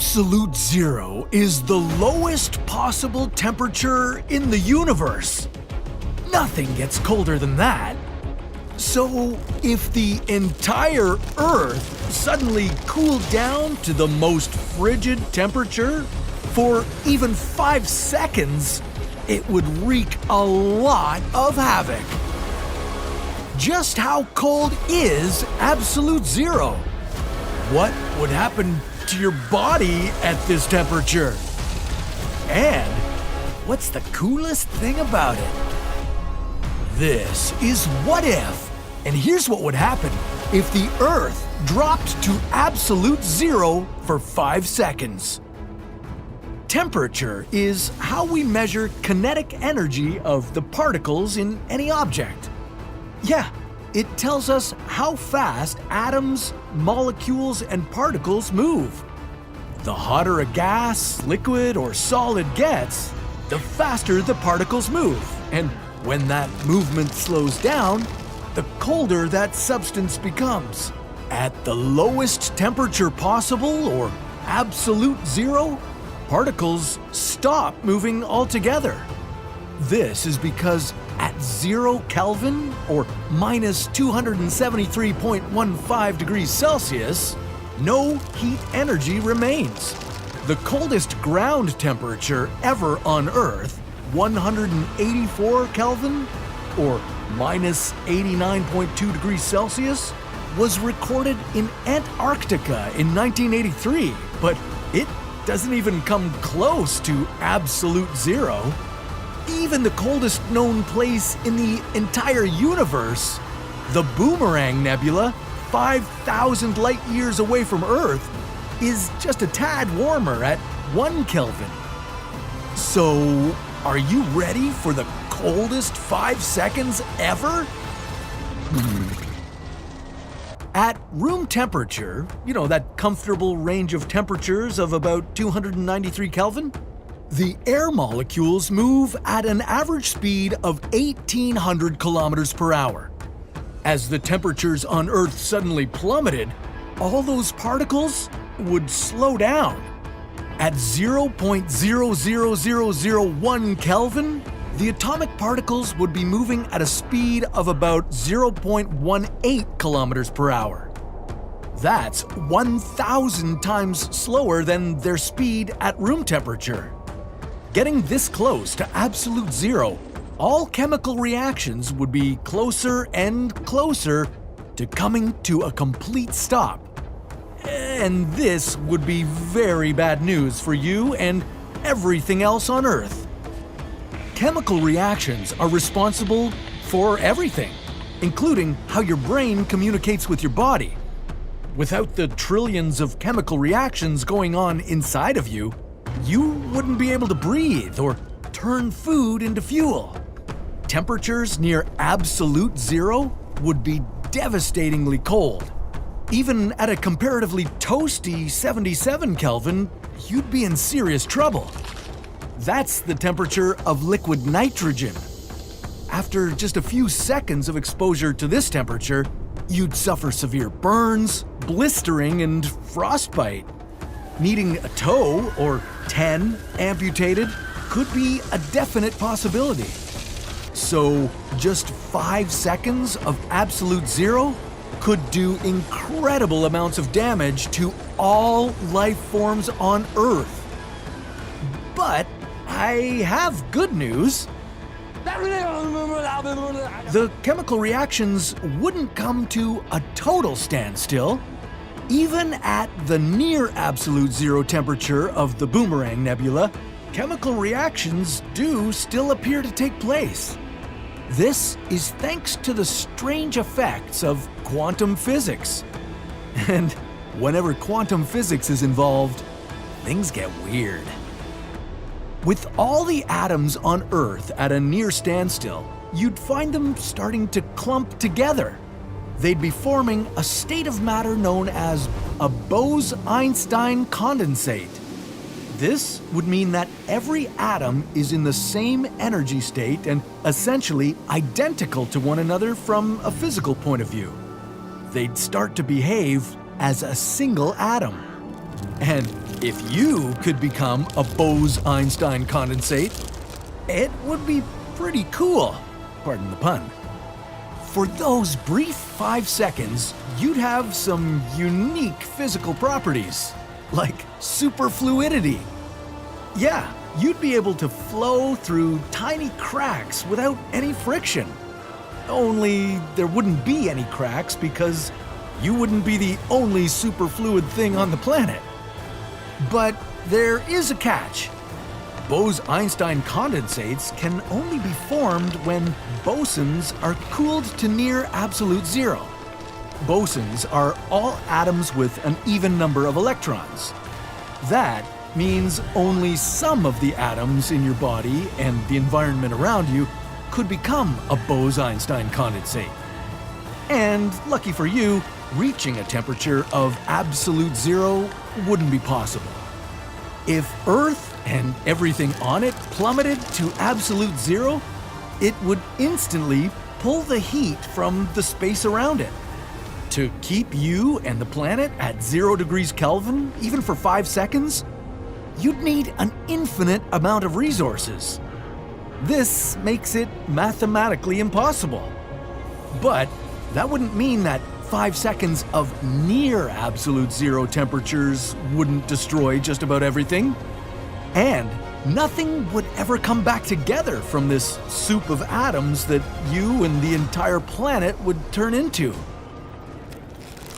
Absolute zero is the lowest possible temperature in the universe. Nothing gets colder than that. So, if the entire Earth suddenly cooled down to the most frigid temperature for even 5 seconds, it would wreak a lot of havoc. Just how cold is absolute zero? What would happen to your body at this temperature? And what's the coolest thing about it? This is What If, and here's what would happen if the Earth dropped to absolute zero for 5 seconds. Temperature is how we measure kinetic energy of the particles in any object. Yeah, it tells us how fast atoms, molecules, and particles move. The hotter a gas, liquid, or solid gets, the faster the particles move. And when that movement slows down, the colder that substance becomes. At the lowest temperature possible, or absolute zero, particles stop moving altogether. This is because at 0 Kelvin, or minus 273.15 degrees Celsius, no heat energy remains. The coldest ground temperature ever on Earth, 184 Kelvin, or minus 89.2 degrees Celsius, was recorded in Antarctica in 1983, but it doesn't even come close to absolute zero. Even the coldest known place in the entire universe, the Boomerang Nebula, 5,000 light years away from Earth, is just a tad warmer at 1 Kelvin. So, are you ready for the coldest 5 seconds ever? At room temperature, that comfortable range of temperatures of about 293 Kelvin, the air molecules move at an average speed of 1,800 kilometers per hour. As the temperatures on Earth suddenly plummeted, all those particles would slow down. At 0.00001 Kelvin, the atomic particles would be moving at a speed of about 0.18 kilometers per hour. That's 1,000 times slower than their speed at room temperature. Getting this close to absolute zero, all chemical reactions would be closer and closer to coming to a complete stop. And this would be very bad news for you and everything else on Earth. Chemical reactions are responsible for everything, including how your brain communicates with your body. Without the trillions of chemical reactions going on inside of you, you wouldn't be able to breathe or turn food into fuel. Temperatures near absolute zero would be devastatingly cold. Even at a comparatively toasty 77 Kelvin, you'd be in serious trouble. That's the temperature of liquid nitrogen. After just a few seconds of exposure to this temperature, you'd suffer severe burns, blistering, and frostbite. Needing a toe or 10 amputated could be a definite possibility. So, just 5 seconds of absolute zero could do incredible amounts of damage to all life forms on Earth. But I have good news. The chemical reactions wouldn't come to a total standstill. Even at the near absolute zero temperature of the Boomerang Nebula, chemical reactions do still appear to take place. This is thanks to the strange effects of quantum physics. And whenever quantum physics is involved, things get weird. With all the atoms on Earth at a near standstill, you'd find them starting to clump together. They'd be forming a state of matter known as a Bose-Einstein condensate. This would mean that every atom is in the same energy state and essentially identical to one another from a physical point of view. They'd start to behave as a single atom. And if you could become a Bose-Einstein condensate, it would be pretty cool, pardon the pun. For those brief 5 seconds, you'd have some unique physical properties, like superfluidity. Yeah, you'd be able to flow through tiny cracks without any friction. Only there wouldn't be any cracks because you wouldn't be the only superfluid thing on the planet. But there is a catch. Bose-Einstein condensates can only be formed when bosons are cooled to near absolute zero. Bosons are all atoms with an even number of electrons. That means only some of the atoms in your body and the environment around you could become a Bose-Einstein condensate. And lucky for you, reaching a temperature of absolute zero wouldn't be possible. If Earth and everything on it plummeted to absolute zero, it would instantly pull the heat from the space around it. To keep you and the planet at 0 degrees Kelvin, even for 5 seconds, you'd need an infinite amount of resources. This makes it mathematically impossible. But that wouldn't mean that 5 seconds of near absolute zero temperatures wouldn't destroy just about everything. And nothing would ever come back together from this soup of atoms that you and the entire planet would turn into.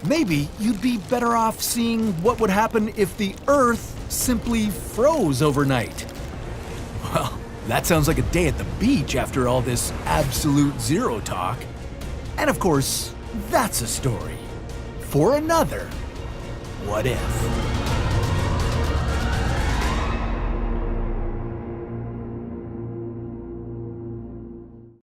Maybe you'd be better off seeing what would happen if the Earth simply froze overnight. Well, that sounds like a day at the beach after all this absolute zero talk. And of course, that's a story for another What If.